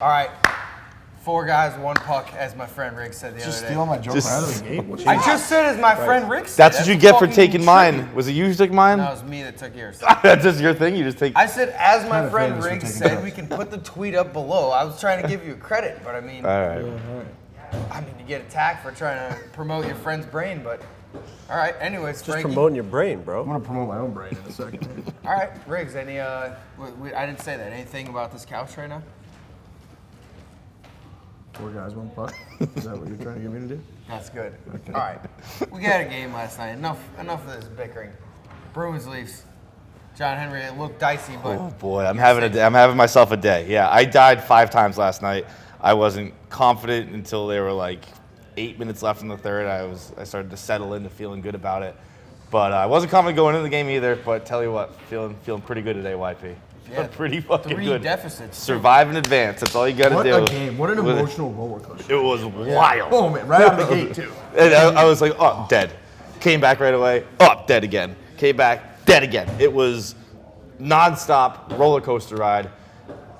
All right. 4 guys, 1 puck, as my friend Rick said the other day. Just steal my joke right out of the gate. I just said as my friend Rick said. That's what you get for taking mine. Was it you who took mine? No, it was me that took yours. That's just your thing? You just take... I said, as my friend famous for Rick taking said, yours. we can put the tweet up below. I was trying to give you credit, but I mean... All right. you get attacked for trying to promote your friend's brain, but... All right, anyways, Just Frankie. promoting your brain, bro. I'm gonna promote my own brain in a second. All right, Riggs, any, I didn't say that. Anything about this couch right now? 4 guys, 1 puck. Is that what you're trying to get me to do? That's good. Okay. All right. We got a game last night. Enough of this bickering. Bruins Leafs. John Henry, it looked dicey, but... Oh, boy. I'm having myself a day. Yeah, I died 5 times last night. I wasn't confident until there were like 8 minutes left in the third. I started to settle into feeling good about it. But I wasn't confident going into the game either. But tell you what, feeling pretty good today, YP. Yeah, pretty fucking 3 good. deficits. Survive in advance. That's all you got to do. What a game. What an emotional roller coaster. It was wild. Oh, man. Right out of the gate, too. And I was like, oh, dead. Came back right away. Oh, dead again. Came back, dead again. It was nonstop roller coaster ride.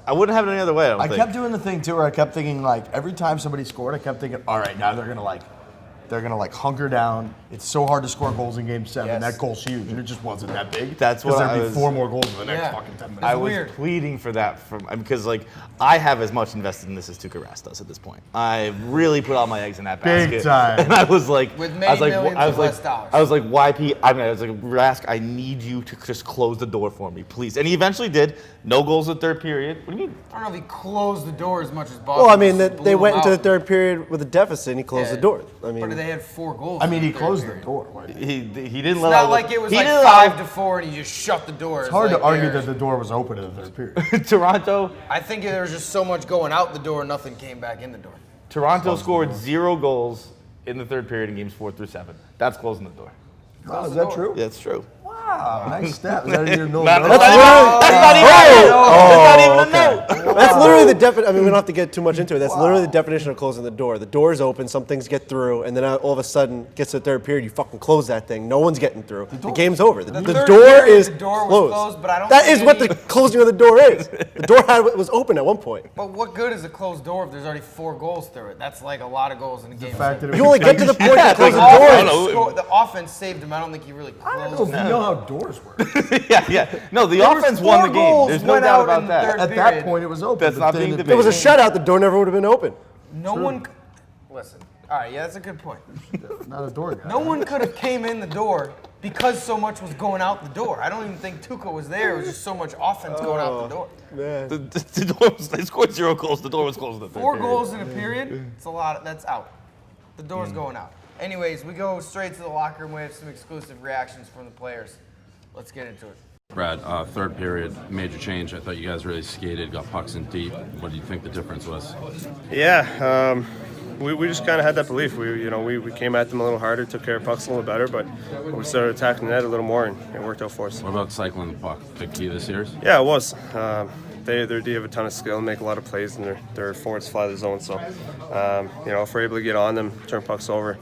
I wouldn't have it any other way, I don't think. I kept doing the thing, too, where I kept thinking, like, every time somebody scored, I kept thinking, all right, now they're going to hunker down. It's so hard to score goals in Game 7. Yes. That goal's huge, and it just wasn't that big. That's what there'd I be was- 4 more goals in the next Yeah. fucking 10 minutes. I was weird. pleading for that because, like, I have as much invested in this as Tuukka Rask does at this point. I really put all my eggs in that Big basket. time. And I was like, With I was many like, millions I was of like, less dollars. I was like, YP. I was like, Rask, I need you to just close the door for me, please. And he eventually did. No goals in the third period. What do you mean? I don't know if he closed the door as much as Boston. Well, I mean, just they blew went him into the out. third period with a deficit, and he closed Yeah. the door. I mean, But they had 4 goals. I in mean, the he third closed the period. door. Like, He didn't It's allow. not like it was he like didn't allow 5-4 and he just shut the door. it's hard to argue that the door was open in the third period. Toronto. I think there was just so much going out the door, nothing came back in the door. Toronto scored 0 goals in the third period in games 4 through 7. That's closing the door. Wow, is the that door. true? Yeah, it's true. Wow, nice step. Is that even no? That's no? not even a note. that's literally the definition. I mean, we don't have to get too much into it. That's literally the definition of closing the door. The door's open, some things get through, and then all of a sudden, gets to the third period, you fucking close that thing. No one's getting through. The game's over. The third door period, is the door was closed. closed, but I don't That think is what any- the closing of the door is. The door was open at one point. But what good is a closed door if there's already 4 goals through it? That's like a lot of goals in a game. The fact that it You was only get to the point Yeah, to close the like, door. I don't know. The offense saved him. I don't think he really I don't know closed if you know how doors work. Yeah. No, the There was offense won 4 the game. goals There's no went doubt out about in that. third At period. that point, it was open. That's but not then being it- debated. It was a shutout. The door never would have been open. No one. Listen. All right, yeah, that's a good point. Not a door guy. No one could have came in the door because so much was going out the door. I don't even think Tuukka was there. It was just so much offense going out the door. Man. The door was, they scored 0 goals. The door was closed in the third 4 period. goals in a period. It's a lot. That's out. The door's going out. Anyways, we go straight to the locker room. We have some exclusive reactions from the players. Let's get into it. Brad, third period, major change. I thought you guys really skated, got pucks in deep. What do you think the difference was? Yeah, we just kind of had that belief. We came at them a little harder, took care of pucks a little better, but we started attacking the net a little more, and it worked out for us. What about cycling the puck? Big key this year's? Yeah, it was. They do have a ton of skill, make a lot of plays, and their forwards fly the zone. So, if we're able to get on them, turn pucks over,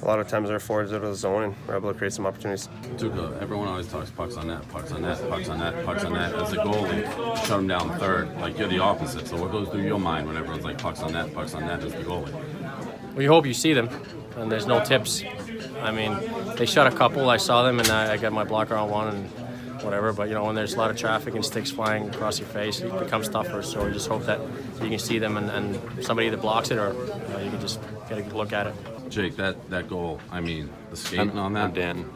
a lot of times our forwards out of the zone, and we're able to create some opportunities. Tuukka, everyone always talks pucks on net, pucks on net, pucks on net, pucks on net. As a goalie, shut them down third. Like, you're the opposite. So what goes through your mind when everyone's like pucks on net as the goalie? We hope you see them, and there's no tips. I mean, they shot a couple. I saw them, and I got my blocker on one and whatever. But, when there's a lot of traffic and sticks flying across your face, it becomes tougher. So we just hope that you can see them and somebody either blocks it or you can just get a good look at it. Jake, that goal, I mean, the skating on that. I'm Dan.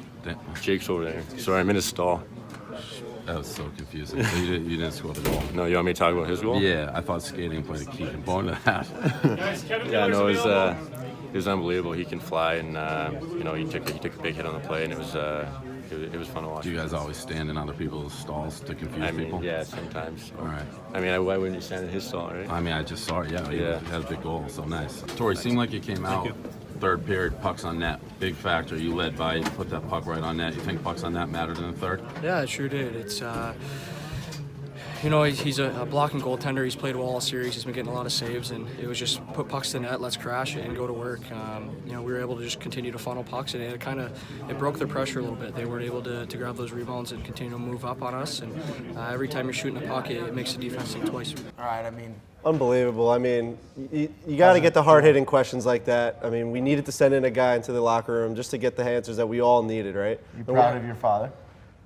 Jake's over there. Sorry, I'm in his stall. That was so confusing. So you didn't score the goal. No, you want me to talk about his goal? Yeah, I thought skating played a key component of that. Yeah, no, it was unbelievable. He can fly, and he took a big hit on the play, and it was fun to watch. Do you guys always stand in other people's stalls to confuse I mean, people? yeah, sometimes. All right. I mean, why wouldn't you stand in his stall, right? I mean, I just saw it. Yeah, he Yeah. had a big goal. So nice. Tori, seemed like you came out third period, pucks on net. Big factor. You led by, you put that puck right on net. You think pucks on net mattered in the third? Yeah, it sure did. It's You know, he's a blocking goaltender. He's played well all series. He's been getting a lot of saves, and it was just put pucks to net, let's crash it, and go to work. You know, we were able to just continue to funnel pucks, and it broke their pressure a little bit. They weren't able to grab those rebounds and continue to move up on us. And every time you're shooting a puck, it makes the defense think twice. All right, I mean, unbelievable. I mean, you got to get the hard-hitting questions like that. I mean, we needed to send in a guy into the locker room just to get the answers that we all needed, right? You proud of your father?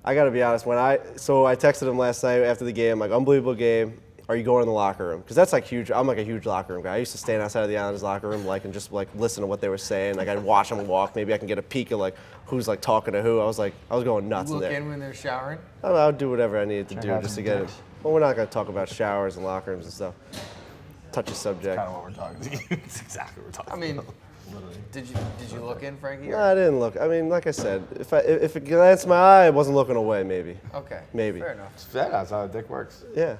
I got to be honest. I texted him last night after the game, like, unbelievable game. Are you going in the locker room? Because that's like huge. I'm like a huge locker room guy. I used to stand outside of the Islanders locker room, like, and just like listen to what they were saying. Like, I'd watch them walk. Maybe I can get a peek of like who's like talking to who. I was going nuts in there. look in when they're showering. I would do whatever I needed to do just to get it. Well, we're not going to talk about showers and locker rooms and stuff. Touchy subject. Kind of what we're talking about. It's exactly what we're talking about. I mean, did you look in, Frankie? No, I didn't look. I mean, like I said, if it glanced my eye, I wasn't looking away. Maybe. Okay. Maybe. Fair enough. That's how a dick works. Yeah.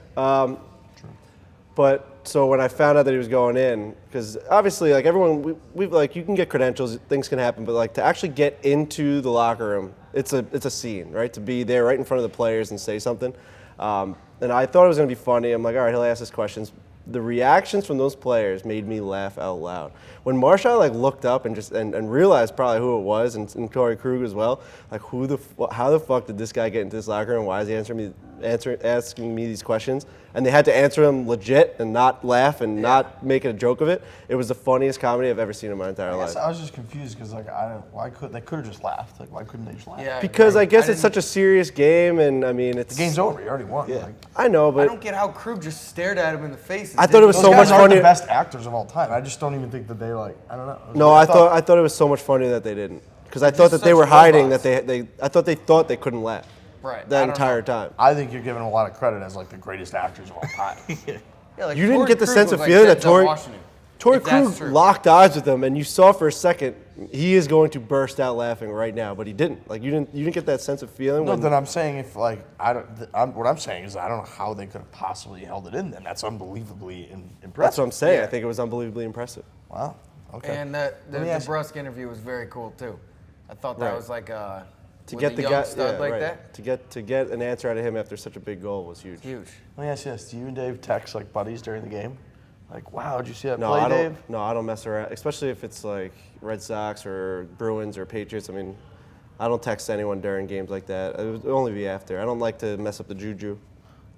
But so when I found out that he was going in, because obviously, like everyone, we've like you can get credentials, things can happen, but like to actually get into the locker room, it's a scene, right? To be there right in front of the players and say something. And I thought it was going to be funny. I'm like, all right, he'll ask us questions. The reactions from those players made me laugh out loud. When Marchand like looked up and realized probably who it was, and Torrey Krug as well, like how the fuck did this guy get into this locker room? Why is he asking me these questions? And they had to answer them legit and not laugh and not make a joke of it. It was the funniest comedy I've ever seen in my entire life. I was just confused because like they could have just laughed. Like why couldn't they just laugh? Yeah. Because I guess it's such a serious game, and I mean it's The game's over. You already won. Yeah, Like, I know, I but don't get how Krug just stared at him in the face. and I thought it was those so guys much aren't funnier. the best actors of all time. I just don't even think that they like. I don't know. No, I thought it was so much funnier that they didn't. Because I thought that they such were hiding. robots. That I thought they couldn't laugh Right. I that don't entire know. time. I think you're giving them a lot of credit as like the greatest actors of all time. Yeah, like You didn't Torrey get the Krug sense was of like feeling that Denzel Washington, Torrey if that's Krug true. locked eyes with him, and you saw for a second he is going to burst out laughing right now, but he didn't. Like you didn't get that sense of feeling. No, when, then I'm saying if like what I'm saying is I don't know how they could have possibly held it in. Then that's unbelievably impressive. that's what I'm saying. Yeah. I think it was unbelievably impressive. Wow. Okay. And the me ask you- Brusque interview was very cool too. I thought that Right. was like To with get a the young guy, stud yeah, like right. that. To get an answer out of him after such a big goal was huge. Huge. Let me ask you this: do you and Dave text like buddies during the game? Like, wow, did you see that No, play, I Dave? don't. No, I don't mess around. Especially if it's like Red Sox or Bruins or Patriots. I mean, I don't text anyone during games like that. It would only be after. I don't like to mess up the juju.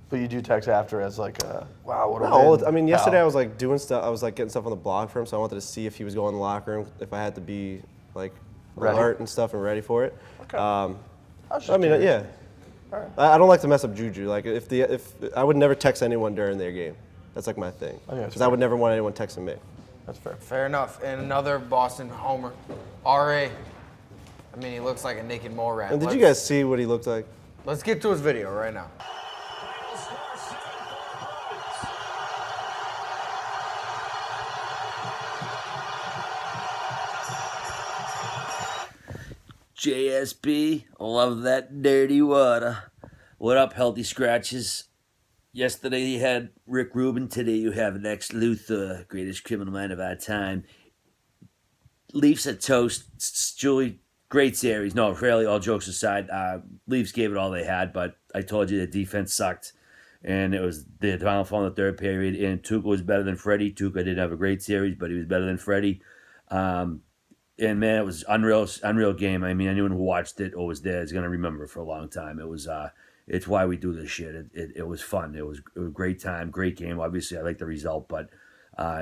But you do text after as like, wow, what a No, win, I mean, yesterday pal. I was like doing stuff. I was like getting stuff on the blog for him, so I wanted to see if he was going in the locker room, if I had to be like Ready. alert and stuff and ready for it. Okay. I was just mean, curious. yeah. I don't like to mess up juju. Like if I would never text anyone during their game. That's like my thing. Okay, that's Because I would never want anyone texting me. That's fair. Fair enough. And another Boston homer, R.A. I mean, he looks like a naked mole rat. And did you guys see what he looked like? Let's get to his video right now. JSB, love that dirty water. What up, Healthy Scratches? Yesterday you had Rick Rubin. Today you have Lex Luthor, greatest criminal mind of our time. Leafs at toast. Julie, great series. No, really, all jokes aside, Leafs gave it all they had, but I told you the defense sucked. And it was the downfall in the third period. And Tuukka was better than Freddie. Tuukka didn't have a great series, but he was better than Freddie. And man, it was unreal game. I mean, anyone who watched it or was there is gonna remember it for a long time. It was, it's why we do this shit. It was fun. It was a great time, great game. Obviously, I like the result, but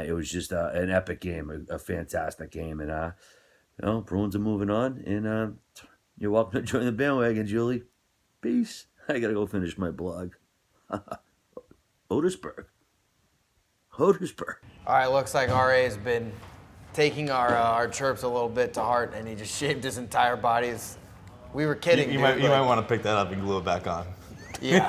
it was just an epic game, a fantastic game. And Bruins are moving on. And you're welcome to join the bandwagon, Julie. Peace. I gotta go finish my blog. Otisburg. All right, looks like R.A. has been taking our chirps a little bit to heart, and he just shaved his entire body. We were kidding. You dude, might want to pick that up and glue it back on. Yeah.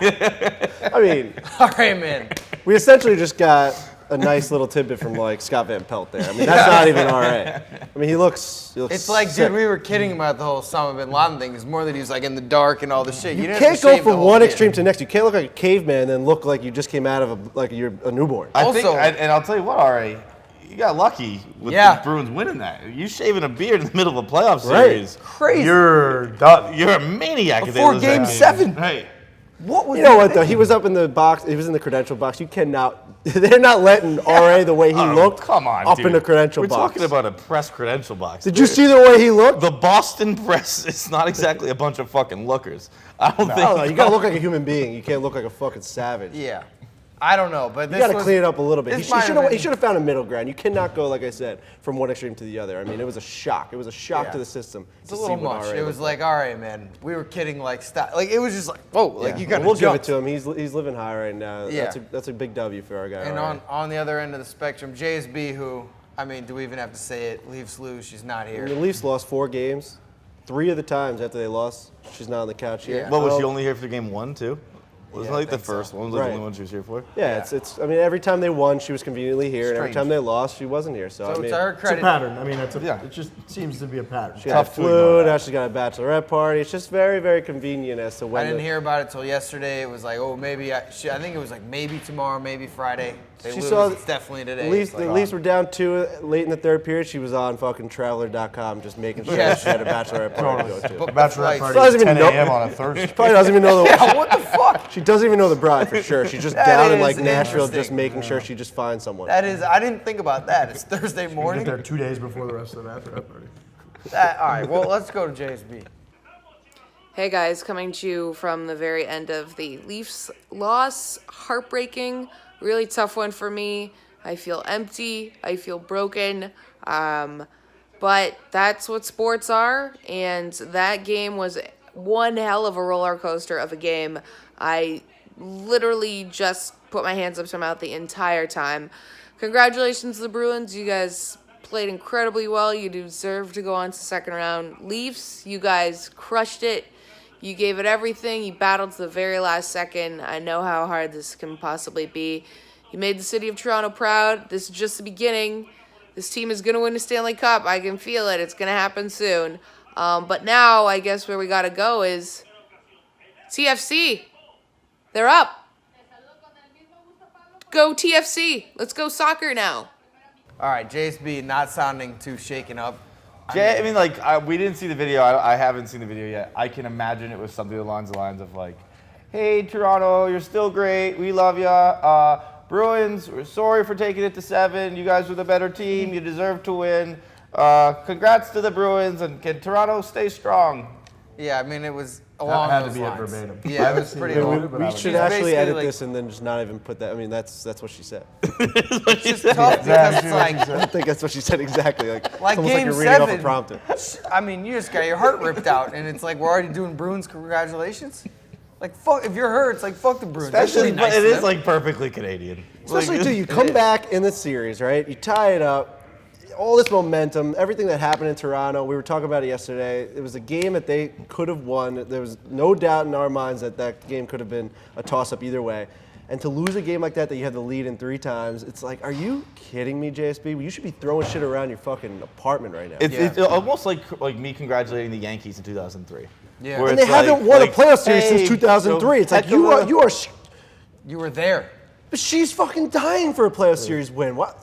I mean, All right, man. we essentially just got a nice little tidbit from like Scott Van Pelt there. I mean, that's not even RA. I mean, he looks It's like, sick. dude, we were kidding about the whole Osama bin Laden thing. It's more that he was like in the dark and all the shit. You didn't can't have to go shave the from whole one kid. extreme to the next. You can't look like a caveman and then look like you just came out of like you're a newborn. I think, Also- and I'll tell you what, Ari, you got lucky with Yeah. the Bruins winning that. You shaving a beard in the middle of a playoff Right. series. Crazy. You're done. You're a maniac. if they Before lose that Game game. 7. Right. What was You know what though? He was up in the box. He was in the credential box. You cannot. They're not letting RA the way he looked. Come on, up dude. in the credential We're box. talking about a press credential box. Did you see the way he looked? The Boston press is not exactly a bunch of fucking lookers. I don't think. No, you gotta look like a human being. You can't look like a fucking savage. Yeah. I don't know, but You this got to clean it up a little bit. He this might should have found a middle ground. You cannot go, like I said, from one extreme to the other. I mean, it was a shock. It was a shock to the system. It's a little much. It was like, all right, man, we were kidding. Like, stop. Like, it was just like, whoa, like you got. We'll give it to him. He's living high right now. Yeah. That's a big W for our guy. And RA. on the other end of the spectrum, JSB, who, I mean, do we even have to say it? Leafs lose. She's not here. The Leafs lost 4 games. 3 of the times after they lost, she's not on the couch here. What was she only here for game 1 too? Wasn't like the first one? Was like Right. the only one she was here for? Yeah, it's. I mean, every time they won, she was conveniently here, and every Strange. time they lost, she wasn't here. So I So mean, to her It's a credit, pattern. I mean, it just seems to be a pattern. she got flu. Now she's got a bachelorette party. It's just very, very convenient as to when. I didn't hear about it till yesterday. It was like, oh, maybe I think it was like maybe tomorrow, maybe Friday. They She lose. saw It's definitely today. The Leafs were down 2 late in the third period. She was on fucking Traveler.com just making sure she had a bachelorette party to go to. Book Bachelorette the party flights. Doesn't at even 10 know- a.m. on a Thursday. Probably doesn't even know the. Yeah, what the fuck? She doesn't even know the bride for sure. She's just That down in is like Nashville, interesting. just making sure she just finds someone. That is, I didn't think about that. It's Thursday Get morning. there 2 days before the rest of the bachelorette party. All right, well, let's go to JSB. Hey guys, coming to you from the very end of the Leafs loss. Heartbreaking, really tough one for me. I feel empty, I feel broken, but that's what sports are, and that game was one hell of a roller coaster of a game. I literally just put my hands up to my mouth the entire time. Congratulations to the Bruins, you guys played incredibly well. You deserve to go on to the second round. Leafs, you guys crushed it. You gave it everything. You battled to the very last second. I know how hard this can possibly be. You made the city of Toronto proud. This is just the beginning. This team is going to win the Stanley Cup. I can feel it. It's going to happen soon. But now, I guess where we got to go is TFC. They're up. Go TFC. Let's go soccer now. All right, JSB not sounding too shaken up. I mean, like, we didn't see the video. I haven't seen the video yet. I can imagine it was something along the lines of like, hey, Toronto, you're still great. We love ya. Bruins, we're sorry for taking it to 7. You guys were the better team. You deserve to win. Congrats to the Bruins, and can Toronto stay strong? Yeah, I mean, it was along had to those be it lines. verbatim. Yeah, it was pretty long. We should actually edit this and then just not even put that. I mean, that's what she said. It's just tough because it's like, I don't think that's what she said exactly. Like it's like almost game like you're reading off 7. a prompter. I mean, you just got your heart ripped out, and it's like we're already doing Bruins congratulations. Like, fuck, if you're hurt, it's like, fuck the Bruins. That's Especially, really nice but it of is them. like perfectly Canadian. Especially Like, too, you come back in the series, right? You tie it up. All this momentum, everything that happened in Toronto, we were talking about it yesterday. It was a game that they could have won. There was no doubt in our minds that that game could have been a toss-up either way. And to lose a game like that you had the lead in 3 times, it's like, are you kidding me, JSB? You should be throwing shit around your fucking apartment right now. It's almost like me congratulating the Yankees in 2003. Yeah. Where And they it's haven't like- won a playoff series hey, since 2003. It's like heck of a- You were there. But she's fucking dying for a playoff series win. What?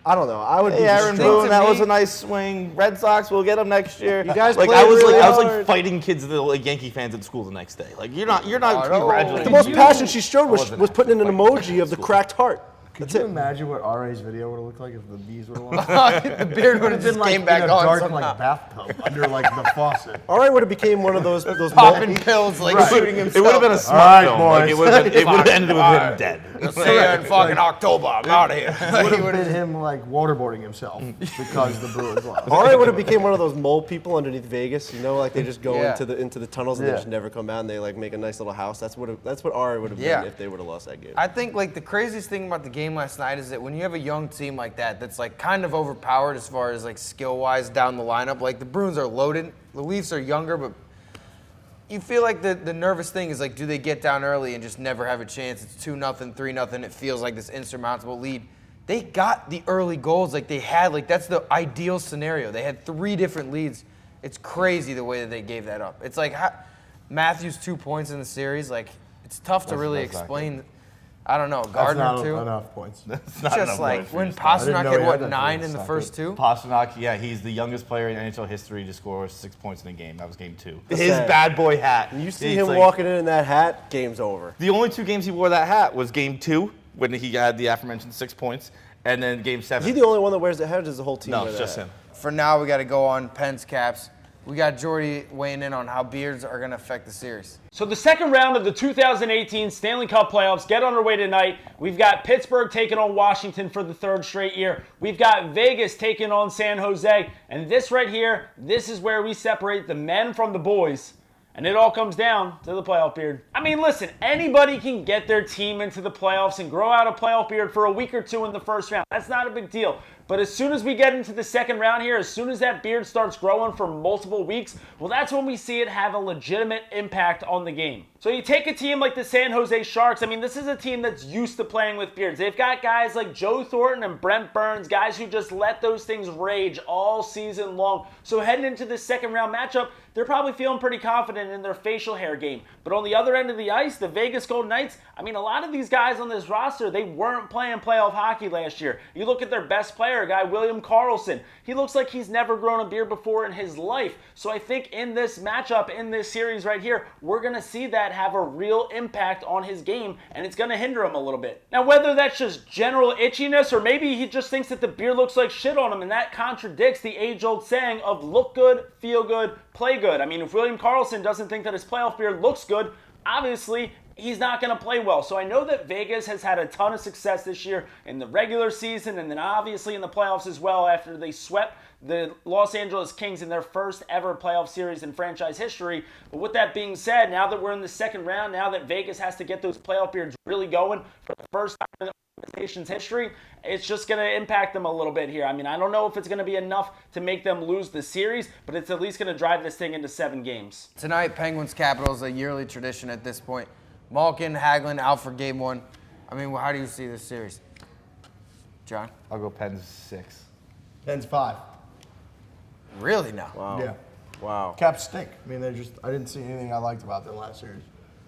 I don't know. I would be Hey, Aaron distraught. Boone, that was a nice swing. Red Sox, we'll get them next year. You guys like played I was really like I was hard. like fighting kids, like Yankee fans at school the next day. Like you're not no. congratulating. The most you. passion she showed was wasn't putting in an fighting emoji of the cracked heart. Could you imagine what RA's video would have looked like if the bees would have won? The beard would have just came back in a on dark somehow. like bathtub under like the faucet. All right, would have became one of those Popping pills, like shooting himself. It would have been a smart right, film. boys. Like, it would have ended with him dead. See you in fucking October. I'm out of here. Would have been him like waterboarding himself because the Bruins lost. All right, would have became one of those mole people underneath Vegas. You know, like they just go Yeah. into the tunnels and they Yeah. just never come out and they like make a nice little house. That's what Ari would have Yeah. been if they would have lost that game. I think like the craziest thing about the game last night is that when you have a young team like that's like kind of overpowered as far as like skill wise down the lineup. Like the Bruins are loaded, the Leafs are younger, but you feel like the nervous thing is like, do they get down early and just never have a chance? It's 2-0, 3-0. It feels like this insurmountable lead. They got the early goals like they had. Like that's the ideal scenario. They had 3 different leads. It's crazy the way that they gave that up. It's like Matthews 2 points in the series. Like it's tough to really that's not explain. I don't know, That's Gardner not too. enough points. It's not Just enough like points for when you to start. Pasternak know had he what had that 9 for in the his first second. 2. Pasternak, yeah, he's the youngest player in NHL history to score 6 points in a game. That was game 2. That's His sad. bad boy hat. You see It's him like- walking in that hat, game's over. The only 2 games he wore that hat was game 2 when he had the aforementioned 6 points, and then game 7. Is he the only one that wears the hat, or does the whole team No, wear it's that just hat? him. For now, we got to go on Pens caps. We got Jordy weighing in on how beards are going to affect the series. So the second round of the 2018 Stanley Cup playoffs get underway tonight. We've got Pittsburgh taking on Washington for the 3rd straight year. We've got Vegas taking on San Jose. And this right here, this is where we separate the men from the boys. And it all comes down to the playoff beard. I mean, listen, anybody can get their team into the playoffs and grow out a playoff beard for a week or 2 in the first round. That's not a big deal. But as soon as we get into the second round here, as soon as that beard starts growing for multiple weeks, well, that's when we see it have a legitimate impact on the game. So you take a team like the San Jose Sharks. I mean, this is a team that's used to playing with beards. They've got guys like Joe Thornton and Brent Burns, guys who just let those things rage all season long. So heading into this second round matchup, they're probably feeling pretty confident in their facial hair game. But on the other end of the ice, the Vegas Golden Knights, I mean, a lot of these guys on this roster, they weren't playing playoff hockey last year. You look at their best player, a guy William Karlsson. He looks like he's never grown a beard before in his life. So I think in this matchup, in this series right here, we're going to see that have a real impact on his game, and it's going to hinder him a little bit. Now, whether that's just general itchiness or maybe he just thinks that the beard looks like shit on him, and that contradicts the age-old saying of look good, feel good, play good. I mean, if William Karlsson doesn't think that his playoff beard looks good, obviously he's not going to play well. So I know that Vegas has had a ton of success this year in the regular season and then obviously in the playoffs as well after they swept the Los Angeles Kings in their first ever playoff series in franchise history. But with that being said, now that we're in the second round, now that Vegas has to get those playoff beards really going for the first time in the organization's history, it's just going to impact them a little bit here. I mean, I don't know if it's going to be enough to make them lose the series, but it's at least going to drive this thing into 7 games. Tonight, Penguins Capitals, a yearly tradition at this point. Malkin, Hagelin out for game 1. I mean, how do you see this series? John? I'll go Pens 6. Pens 5. Really now? Wow. Yeah. Wow. Caps stink. I mean, I didn't see anything I liked about them last series.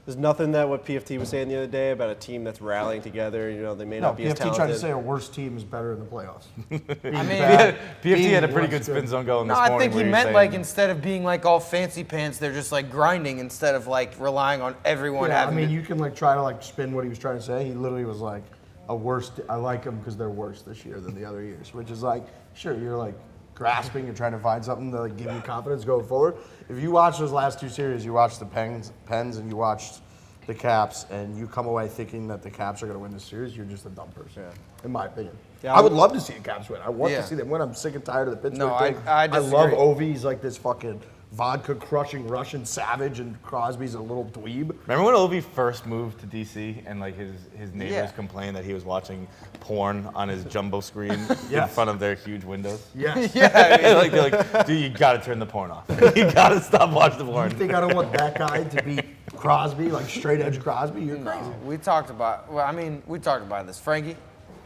There's nothing that what PFT was saying the other day about a team that's rallying together. You know, they may No, not be as PFT talented. tried to say a worse team is better in the playoffs. I mean, PFT had a pretty good spin zone going no, this I morning. think he where meant saying- like instead of being like all fancy pants, they're just like grinding instead of like relying on everyone Yeah, I having mean, to- you can like try to like spin what he was trying to say. He literally was like, a worse. I like them because they're worse this year than the other years, which is like, sure, you're like grasping and trying to find something to like give you confidence going forward. If you watch those last 2 series, you watched the Pens, and you watched the Caps, and you come away thinking that the Caps are going to win this series, you're just a dumb person, in my opinion. Yeah, I would love to see the Caps win. I want Yeah. to see them win. I'm sick and tired of the Pittsburgh No, thing. I love disagree. Ovi. He's like this fucking vodka-crushing Russian savage, and Crosby's a little dweeb. Remember when Ovi first moved to DC and like his neighbors Yeah. complained that he was watching porn on his jumbo screen in Yes. front of their huge windows? Yes. Like they're like, dude, you gotta turn the porn off. You gotta stop watching the You porn. think I don't want that guy to be Crosby, like straight edge Crosby? You're crazy. No, we talked about. Well, I mean, we talked about this. Frankie.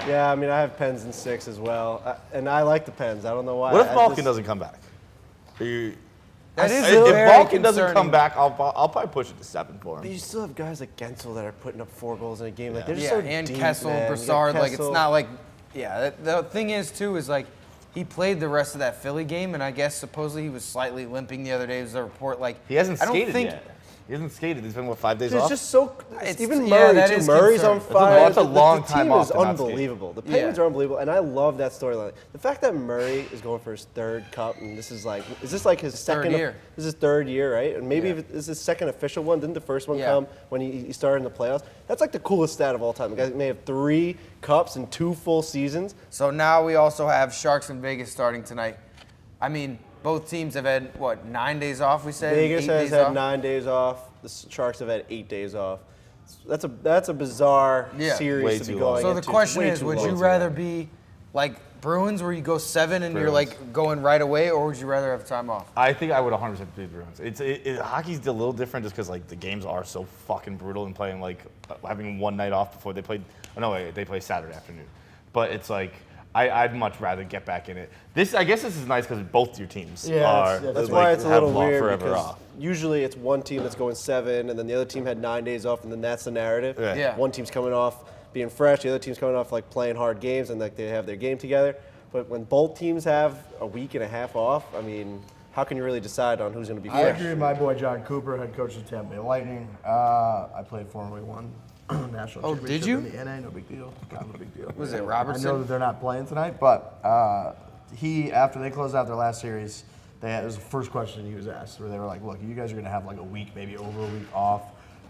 Yeah, I mean, I have Pens in 6 as well, and I like the Pens. I don't know why. What if I Malkin just- doesn't come back? That is If very Malkin doesn't concerning. come back, I'll probably push it to 7 for But him. you still have guys like Gensel that are putting up 4 goals in a game. Like they're just Yeah, so and deep, Kessel, man. You got Brassard. Like it's Kessel. not like. Yeah, the thing is too is like he played the rest of that Philly game, and I guess supposedly he was slightly limping the other day. There's a report like He hasn't I don't skated think, yet. He hasn't skated. He's been, what, 5 days It's off? just so. It's- Even yeah, Murray that too. is Murray's on concerning. fire. That's a long the time team off is to not skate. unbelievable. The Penguins Yeah. are unbelievable, and I love that storyline. The fact that Murray is going for his 3rd cup, and this is like his second year. This is his 3rd year, right? And maybe Yeah. if this is his second official one. Didn't the first one Yeah. come when he started in the playoffs? That's like the coolest stat of all time. The guy may have 3 cups in 2 full seasons. So now we also have Sharks and Vegas starting tonight. I mean, both teams have had what 9 days off. We said Vegas 8 has days had off? 9 days off. The Sharks have had 8 days off. That's a bizarre Yeah. series Way to be too going long. So the into. question Way is, too would long. you rather be like Bruins, where you go 7 and you're Bruins. like going right away, or would you rather have time off? I think I would 100% do the Bruins. Hockey's a little different just because like the games are so fucking brutal and playing like having one night off before they play. Oh no, wait, they play Saturday afternoon. But it's like I'd much rather get back in it. I guess this is nice because both your teams are. That's like, why it's a have little weird forever because off. usually it's one team that's going 7, and then the other team had 9 days off, and then that's the narrative. Yeah. Yeah. One team's coming off being fresh. The other team's coming off like playing hard games and like they have their game together. But when both teams have a week and a half off, I mean, how can you really decide on who's going to be I fresh? agree with my boy John Cooper, head coach of the Tampa Bay Lightning. I played for him. We won national championship did you? in the NA. No big deal. Kind of a big deal. Was it Robertson? I know that they're not playing tonight, but after they closed out their last series, it was the first question he was asked, where they were like, "Look, you guys are going to have like a week, maybe over a week off.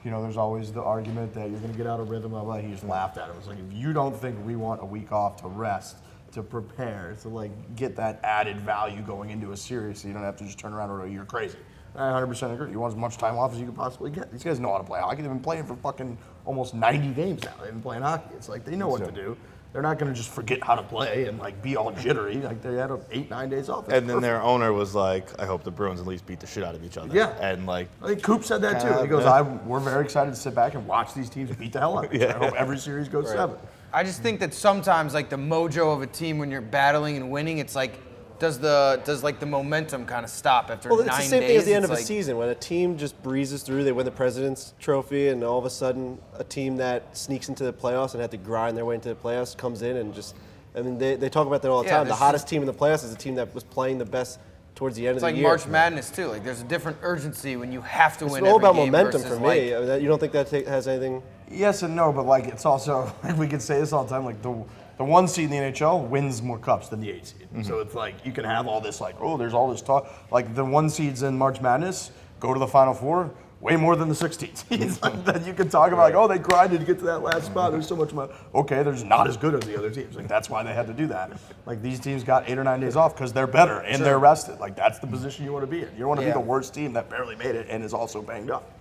You know, there's always the argument that you're going to get out of rhythm." Blah, blah. He just laughed at him. It was like, if you don't think we want a week off to rest, to prepare, to like get that added value going into a series, so you don't have to just turn around and go, "You're crazy." I 100% agree. You want as much time off as you could possibly get. These guys know how to play hockey. They've been playing for fucking almost 90 games now. They've been playing hockey. It's like they know what to do. They're not going to just forget how to play and like be all jittery. Like they had 8-9 days off. And then their owner was like, "I hope the Bruins at least beat the shit out of each other." Yeah. And like, I think Coop said that too. He goes, "We're very excited to sit back and watch these teams beat the hell out of each other. I hope every series goes 7." I just think that sometimes like the mojo of a team when you're battling and winning, it's like does like the momentum kind of stop after 9 days? Well, it's the same thing at the end of a season when a team just breezes through. They win the President's Trophy, and all of a sudden, a team that sneaks into the playoffs and had to grind their way into the playoffs comes in and just. I mean, they talk about that all the time. The hottest team in the playoffs is the team that was playing the best towards the end of the year. It's like March Madness too. Like there's a different urgency when you have to win. It's all every about game momentum versus, for me. I mean, you don't think that has anything? Yes and no, but like it's also like we can say this all the time. Like the 1 seed in the NHL wins more cups than the 8 seed. Mm-hmm. So it's like you can have all this like, oh, there's all this talk. Like the 1 seeds in March Madness go to the Final Four way more than the 16 seeds. Like that you can talk about like, oh, they grinded to get to that last spot. There's so much money. Okay, they're just not as good as the other teams. Like that's why they had to do that. Like these teams got 8 or 9 days off because they're better and they're rested. Like that's the position you want to be in. You don't want to be the worst team that barely made it and is also banged up.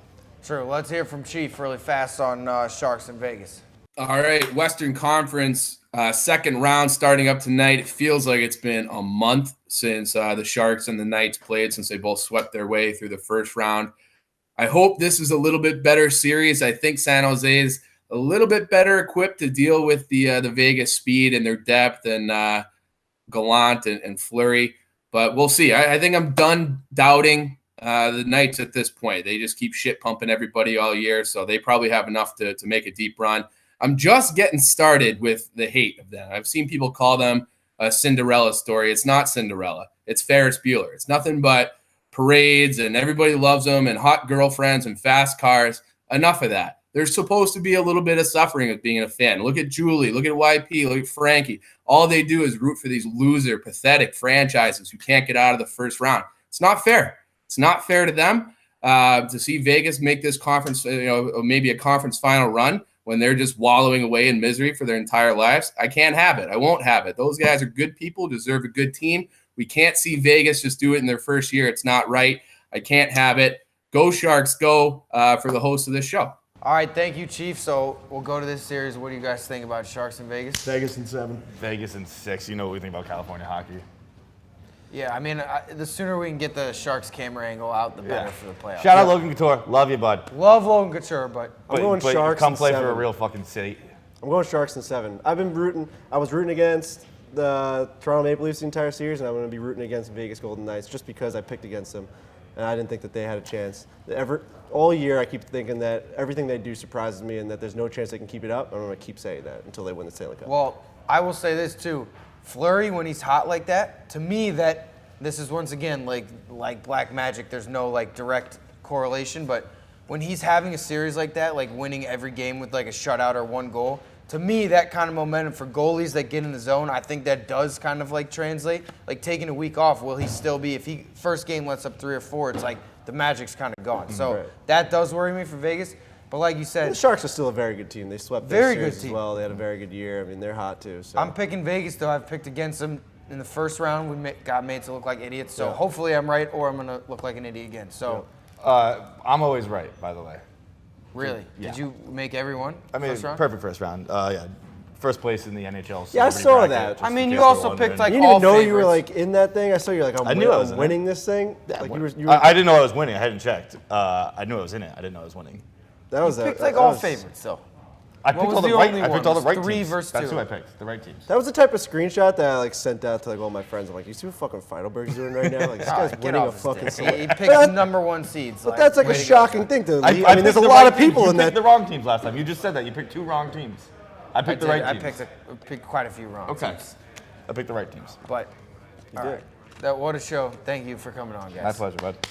Sure. Let's hear from Chief really fast on Sharks in Vegas. All right, Western Conference, second round starting up tonight. It feels like it's been a month since the Sharks and the Knights played, since they both swept their way through the first round. I hope this is a little bit better series. I think San Jose is a little bit better equipped to deal with the Vegas speed and their depth and Gallant and Fleury. But we'll see. I think I'm done doubting the Knights at this point. They just keep shit pumping everybody all year, so they probably have enough to make a deep run. I'm just getting started with the hate of them. I've seen people call them a Cinderella story. It's not Cinderella. It's Ferris Bueller. It's nothing but parades and everybody loves them and hot girlfriends and fast cars. Enough of that. There's supposed to be a little bit of suffering of being a fan. Look at Julie. Look at YP. Look at Frankie. All they do is root for these loser, pathetic franchises who can't get out of the first round. It's not fair. It's not fair to them to see Vegas make this conference, maybe a conference final run when they're just wallowing away in misery for their entire lives. I can't have it. I won't have it. Those guys are good people, deserve a good team. We can't see Vegas just do it in their first year. It's not right. I can't have it. Go Sharks, go for the host of this show. All right, thank you, Chief. So we'll go to this series. What do you guys think about Sharks in Vegas? Vegas in 7. Vegas in 6. You know what we think about California hockey. Yeah, I mean, the sooner we can get the Sharks camera angle out, the better for the playoffs. Shout out Logan Couture. Love you, bud. Love Logan Couture, but I'm going Sharks come in play 7. for a real fucking city. I'm going Sharks in 7. I was rooting against the Toronto Maple Leafs the entire series, and I'm going to be rooting against Vegas Golden Knights just because I picked against them, and I didn't think that they had a chance. All year, I keep thinking that everything they do surprises me, and that there's no chance they can keep it up. I'm going to keep saying that until they win the Stanley Cup. Well, I will say this too. Fleury, when he's hot like that, to me, this is once again like black magic. There's no like direct correlation, but when he's having a series like that, like winning every game with like a shutout or 1 goal, to me, that kind of momentum for goalies that get in the zone, I think that does kind of like translate. Like taking a week off, will he still be, if he first game lets up 3 or 4, it's like the magic's kind of gone. So that does worry me for Vegas. But like you said, the Sharks are still a very good team. They swept their very series good team as well. They had a very good year. I mean, they're hot too. So I'm picking Vegas, though. I've picked against them in the first round. We got made to look like idiots. So hopefully I'm right, or I'm going to look like an idiot again. So I'm always right, by the way. Really? Yeah. Did you make everyone? I mean, first round? perfect first round. Yeah. First place in the NHL. Yeah, I saw that. I mean, you also picked like you didn't all even know favorites. you were like in that thing. I saw you like I knew I was winning this thing. Yeah, like I didn't know I was winning. I hadn't checked. I knew I was in it. I didn't know I was winning. That was picked like all favorites, though. I picked all the right Three teams. versus That's 2. who I picked. The right teams. That was the type of screenshot that I like sent out to like all my friends. I'm like, you see what fucking Feidelberg's doing right now? Like this guy's Get winning a off his fucking. dick. He picks number 1 seeds. But that's like a shocking thing to. I mean, picked there's a the lot right of people teams. in You that. picked the wrong teams last time. You just said that. You picked 2 wrong teams. I picked the right I teams. picked quite a few wrong. Okay. teams. I picked the right teams. But all right. What a show. Thank you for coming on, guys. My pleasure, bud.